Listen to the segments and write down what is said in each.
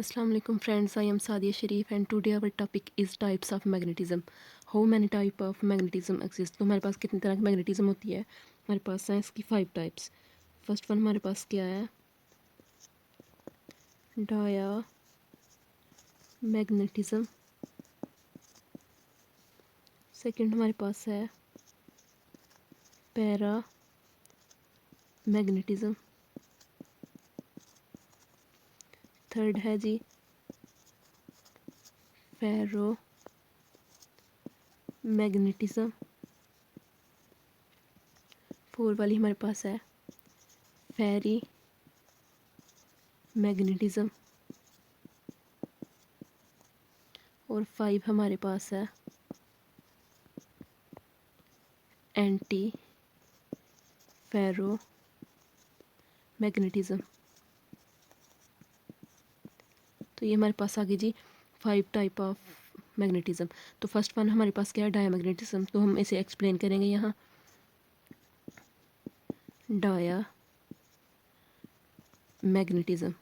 Assalamu alaikum friends, I am S.Sharif and today our topic is types of magnetism. How many type of magnetism exist? तो हमारे पास कितनी तरह की magnetism होती है? हमारे पास है इसकी 5 टाइप्स. फर्स्ट वन हमारे पास क्या है? डायामैग्नेटिज्म. सेकंड हमारे पास है पैरामैग्नेटिज्म. थर्ड है जी फेरोमैग्नेटिज्म. फोर वाली हमारे पास है फेरी मैग्नेटिज्म. और 5 हमारे पास है एंटी फेरो मैग्नेटिज्म. तो ये हमारे पास आ गई जी 5 टाइप ऑफ मैग्नेटिज्म. तो फर्स्ट वन हमारे पास क्या है? डायामैग्नेटिज्म. तो हम इसे एक्सप्लेन करेंगे यहाँ. डायामैग्नेटिज्म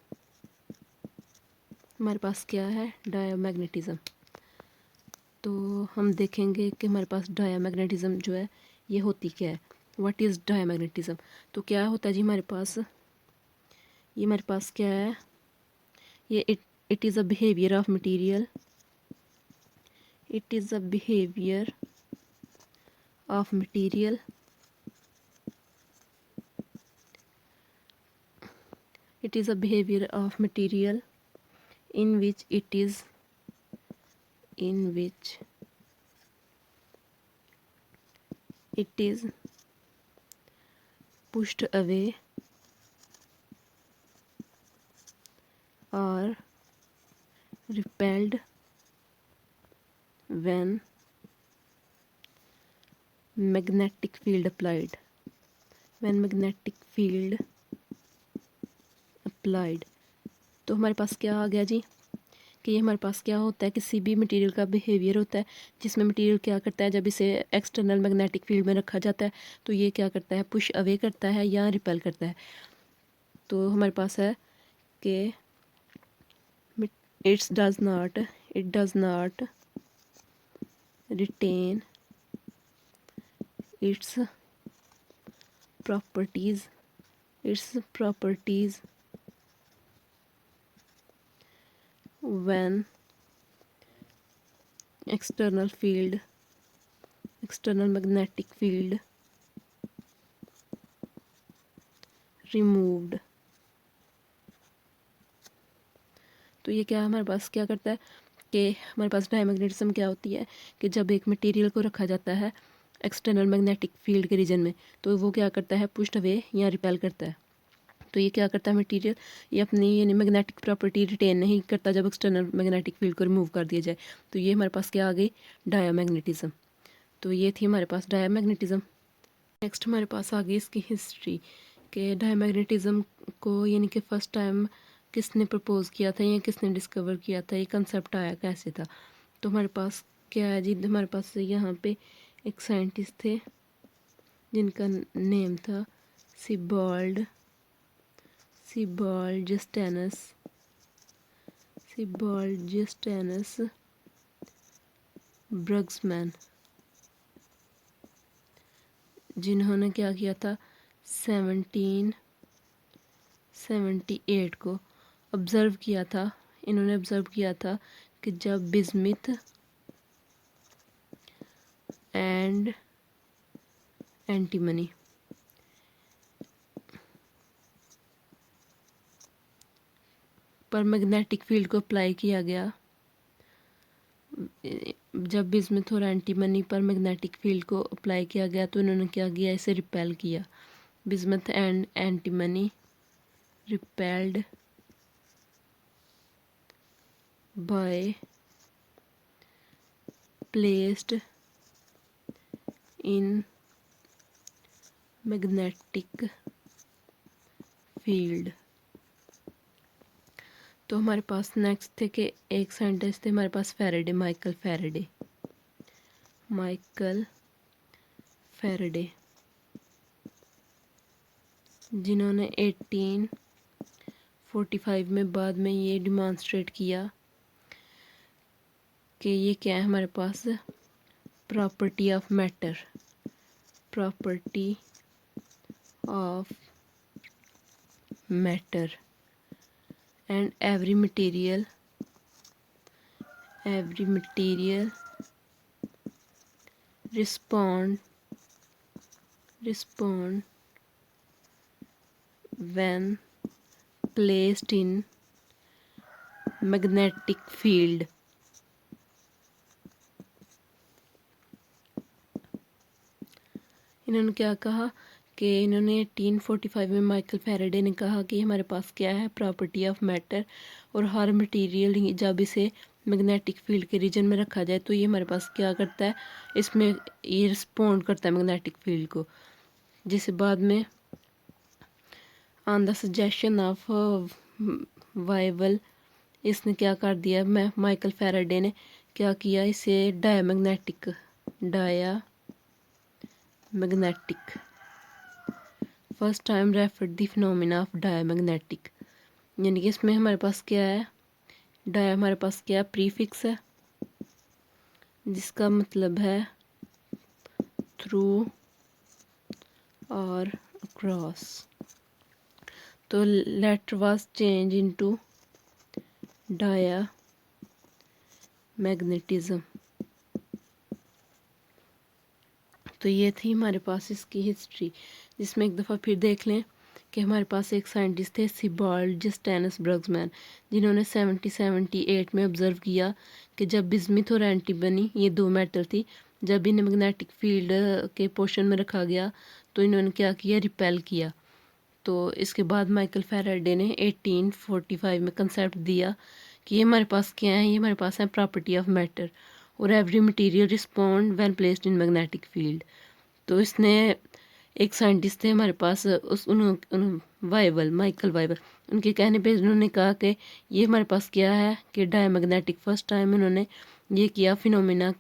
हमारे पास क्या है? डायामैग्नेटिज्म. तो हम देखेंगे कि हमारे पास डायामैग्नेटिज्म जो है ये होती क्या है. What is diamagnetism? तो क्या होता है जी हमारे पास? ये हमारे पास क्या है? ये it is a behaviour of material. It is a behavior of material in which it is pushed away or repelled when magnetic field applied. तो हमारे पास क्या आ गया जी कि ये हमारे पास क्या होता है? किसी भी मटेरियल का बिहेवियर होता है जिसमें मटेरियल क्या करता है, जब इसे एक्सटर्नल मैग्नेटिक फील्ड में रखा जाता है तो ये क्या करता है? पुश अवे करता है या रिपेल करता है. तो हमारे पास है कि it does not retain its properties when external magnetic field removed. तो ये क्या हमारे पास क्या करता है कि हमारे पास डायमैग्नेटिज्म क्या होती है कि जब एक मटेरियल को रखा जाता है एक्सटर्नल मैग्नेटिक फील्ड के रीजन में तो वो क्या करता है? पुश्ड अवे या रिपेल करता है. तो ये क्या करता है? मटेरियल ये अपनी यानी मैग्नेटिक प्रॉपर्टी रिटेन नहीं करता जब एक्सटर्नल मैग्नेटिक फील्ड को रिमूव कर दिया जाए. तो ये हमारे पास क्या आ गई? डायमैग्नेटिज्म. तो ये थी हमारे पास डायमैग्नेटिज्म. नेक्स्ट हमारे पास आ गई इसकी हिस्ट्री कि डायमैग्नेटिज्म को यानी कि फर्स्ट टाइम किसने प्रपोज किया था या किसने डिस्कवर किया था, ये कंसेप्ट आया कैसे था. तो हमारे पास क्या है जी? हमारे पास यहाँ पे एक साइंटिस्ट थे जिनका नेम था सिबाल्डस्टेनस ब्रग्समैन, जिन्होंने क्या किया था? 1778 को ऑब्ज़र्व किया था. इन्होंने ऑब्ज़र्व किया था कि जब बिस्मिथ एंड एंटीमनी पर मैग्नेटिक फील्ड को अप्लाई किया गया, जब बिस्मिथ और एंटीमनी पर मैग्नेटिक फील्ड को अप्लाई किया गया तो इन्होंने क्या किया? इसे रिपेल किया. Bismuth and antimony repelled by placed in magnetic field. तो हमारे पास नेक्स्ट थे कि एक साइंटिस्ट थे हमारे पास माइकल फैराडे, जिन्होंने 1845 में बाद में ये डिमॉन्स्ट्रेट किया कि ये क्या है हमारे पास, property of matter, property of matter, and every material respond when placed in magnetic field. इन्होंने क्या कहा कि इन्होंने 1845 में माइकल फैराडे ने कहा कि हमारे पास क्या है, प्रॉपर्टी ऑफ मैटर, और हर मटेरियल जब इसे मैग्नेटिक फील्ड के रीजन में रखा जाए तो ये हमारे पास क्या करता है, इसमें ये रिस्पोंड करता है मैग्नेटिक फील्ड को। जिसे बाद में ऑन द सजेशन ऑफ वाइवल इसने क्या कर दिया, माइकल फैराडे ने क्या किया, इसे diamagnetic first time referred the phenomena of diamagnetic, यानी कि इसमें हमारे पास क्या है, हमारे पास क्या प्रीफिक्स है जिसका मतलब है थ्रू और अक्रॉस, तो later was change into diamagnetism. तो ये थी हमारे पास इसकी हिस्ट्री, जिसमें एक दफ़ा फिर देख लें कि हमारे पास एक साइंटिस्ट थे सिबाल्ड जस्टैनस ब्रग्समैन, जिन्होंने 1778 में ऑब्ज़र्व किया कि जब बिस्मुथ और एंटीमनी, ये दो मेटल थी, जब इन्हें मैग्नेटिक फील्ड के पोर्शन में रखा गया तो इन्होंने क्या किया, रिपेल किया। तो इसके बाद माइकल फैराडे ने 1845 में कंसेप्ट दिया कि ये हमारे पास क्या है, ये हमारे पास है प्रॉपर्टी ऑफ मैटर और every material respond when placed in magnetic field. तो इसने एक साइंटिस्ट थे हमारे पास, उस माइकल वाइवल, उनके कहने पे उन्होंने कहा कि ये हमारे पास क्या है कि डायमैग्नेटिक, फर्स्ट टाइम उन्होंने ये किया, फिनोमिना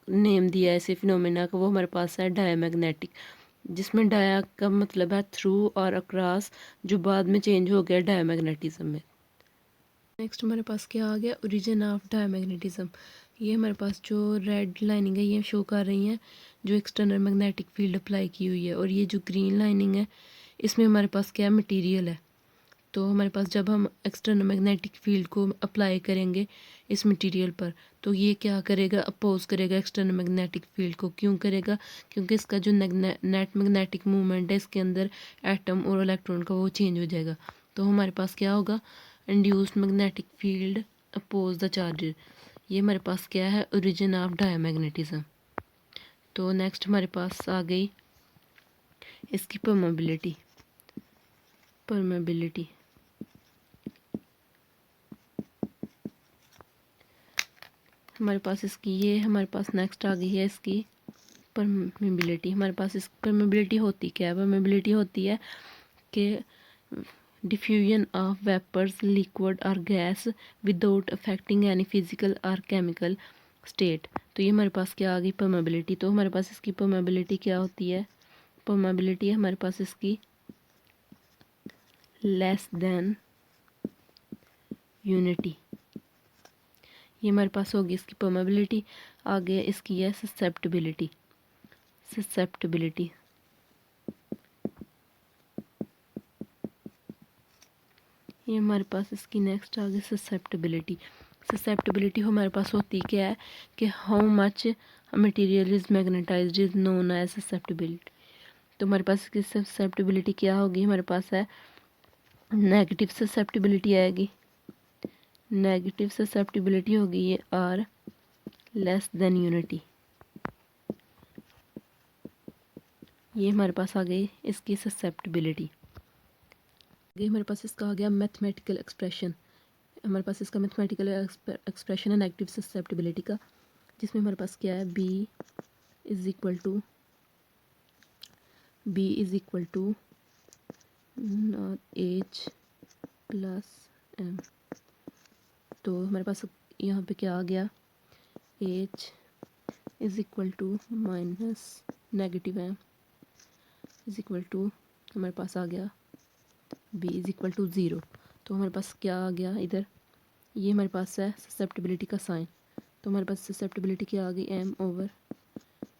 नेम दिया ऐसे फिनोमिना का, वो हमारे पास है डायमैग्नेटिक, जिसमें डाया का मतलब है थ्रू और अक्रॉस, जो बाद में चेंज हो गया डायमैग्नेटिज्म में। नेक्स्ट हमारे पास क्या आ गया, ओरिजिन ऑफ डायमैग्नेटिज्म। ये हमारे पास जो रेड लाइनिंग है ये शो कर रही हैं जो एक्सटर्नल मैग्नेटिक फील्ड अप्लाई की हुई है, और ये जो ग्रीन लाइनिंग है इसमें हमारे पास क्या मटेरियल है। तो हमारे पास जब हम एक्सटर्नल मैग्नेटिक फील्ड को अप्लाई करेंगे इस मटेरियल पर, तो ये क्या करेगा, अपोज करेगा एक्सटर्नल मैग्नेटिक फील्ड को। क्यों करेगा, क्योंकि इसका जो नेट मैग्नेटिक मूवमेंट है इसके अंदर एटम और इलेक्ट्रॉन का वो चेंज हो जाएगा। तो हमारे पास क्या होगा, induced magnetic field oppose the charges. ये हमारे पास क्या है, ओरिजिन ऑफ डायमैग्नेटिज्म। तो नेक्स्ट हमारे पास आ गई इसकी परमेबिलिटी। हमारे पास इसकी ये हमारे पास नेक्स्ट आ गई है इसकी परमेबिलिटी। हमारे पास इस परमेबिलिटी होती क्या है, परमेबिलिटी होती है कि डिफ्यूजन ऑफ वेपर्स, लिक्विड और gas without affecting any physical और केमिकल स्टेट। तो ये हमारे पास क्या आ गई, परमेबिलिटी। तो हमारे पास इसकी परमेबिलिटी क्या होती है, परमेबिलिटी है हमारे पास इसकी लेस देन यूनिटी। ये हमारे पास होगी इसकी परमेबिलिटी। आगे इसकी है ससेप्टिबिलिटी। ये हमारे पास इसकी नेक्स्ट आ गई ससेप्टिबिलिटी हमारे पास होती क्या है कि how much material is magnetized is known as susceptibility. तो हमारे पास इसकी ससेप्टिबिलिटी क्या होगी, हमारे पास है नेगेटिव ससेप्टिबिलिटी आएगी। नेगेटिव ससेप्टिबिलिटी होगी ये आर लेस देन यूनिटी। ये हमारे पास आ गई इसकी ससेप्टिबिलिटी। आगे हमारे पास इसका आ गया मैथमेटिकल एक्सप्रेशन। हमारे पास इसका मैथमेटिकल एक्सप्रेशन है नेगेटिव ससेप्टिबिलिटी का, जिसमें हमारे पास क्या है, B is equal to H plus M. तो हमारे पास यहाँ पे क्या आ गया, H is equal to minus negative M is equal to, हमारे पास आ गया B is equal to zero. तो हमारे पास क्या आ गया इधर, ये हमारे पास है ससेप्टिबिलिटी का साइन, तो हमारे पास ससेप्टिबिलिटी क्या आ गई m ओवर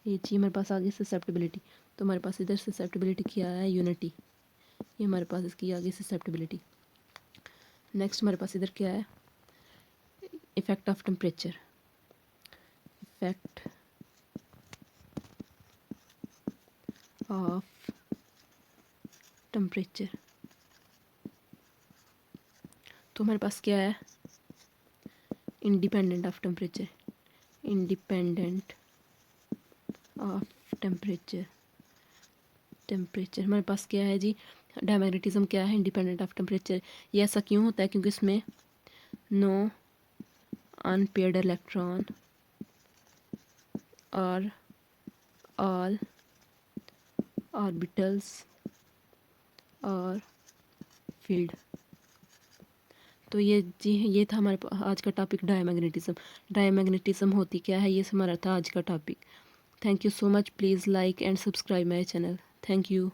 h, हमारे पास आ गई ससेप्टिबिलिटी। तो हमारे पास इधर ससेप्टिबिलिटी क्या है, यूनिटी, ये हमारे पास इसकी आ गई ससेप्टिबिलिटी। नेक्स्ट हमारे पास इधर क्या है, effect of temperature, effect of temperature. तो हमारे पास क्या है, independent of temperature, independent of temperature, temperature हमारे पास क्या है जी, डायमैग्नेटिज्म क्या है, इंडिपेंडेंट ऑफ टेम्परेचर। ये ऐसा क्यों होता है, क्योंकि इसमें नो अनपेयर्ड इलेक्ट्रॉन और ऑल ऑर्बिटल्स और फील्ड। तो ये था हमारे आज का टॉपिक डायमैग्नेटिज्म। डायमैग्नेटिज्म होती क्या है, ये हमारा था आज का topic. Thank you so much, please like and subscribe my channel. Thank you.